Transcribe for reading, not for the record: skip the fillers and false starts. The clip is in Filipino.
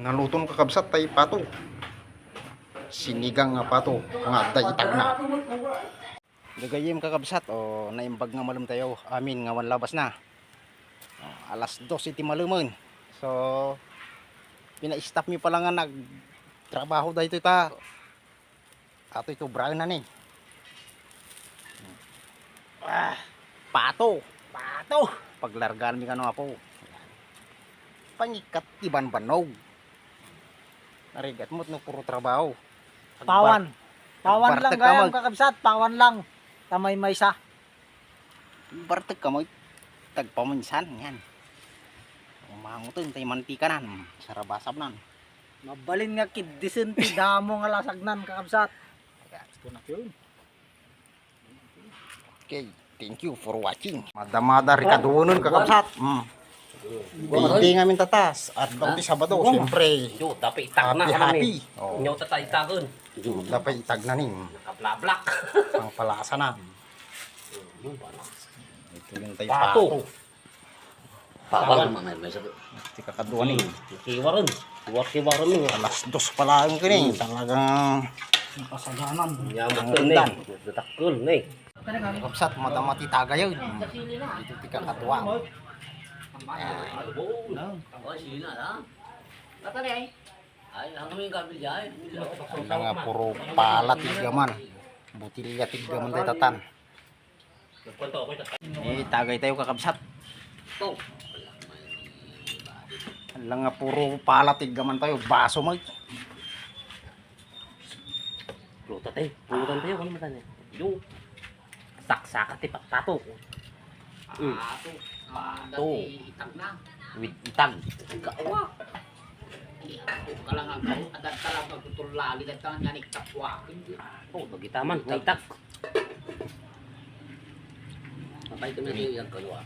Naluton kakabsat tay pato. Sinigang nga pato nga daytag na. Gagayem kakabsat o naimbag nga malum tayo. Amin nga wan labas na. Alas 2 iti malumen. So pina-stop mi pala nga nagtrabaho dayto ta. Ato ito brown na ni. Pato. Paglargaan mi kano apo. Pangikat iban banog. Narigat mo't no puro trabaho. Pawan lang Bartek gayang kamag. kakabsat, pawan lang. Tamay maysa. Bartek ka mo tagpaminsan yan. Umangutin tayo mantikanan. Sarabasap nan. Mabalin nga kid disenti damo nga lasagnan kakabsat. Okay, thank you for watching. Madamada rikadunon kakabsat. Hindi ngamin tatas. At daw ti Sabado, siyempre. Yo, dapat itag na Happy. kami. Oh, Inyaw tatay itagon. dapat itag na nin. Nakablak-blak. Ang palasa na. Ito yung tayo Pato. pato. Pawan. May sabi. Ti kakaduan ni. Kiwaron. Kiwaron mo. Alas 2 pala ang kini. Talagang Kasaganan. Yaman ko na. Datakul na eh. kakabsat madamati taga yun. Ito ti kakatuan. Oh, sila na. Tatay. Ay, hanggang yung gabi dyan. Ang nga puro pala tigaman. Butilya tigaman tayo tatan. Nagkwento ako ito. Tagay tayo kakabsat. Ang nga puro pala tigaman tayo. Baso mo. Yo, tatay. Pulutan tayo. Ano matan eh? Yo. Saksakat ti pato. Pato. Itag na. With itag. Kawa. Kalang ang adat talang pagtutulali at talang yanik tapwa. Oh, bagitaman. Itag. Kapay ko na yung kayo.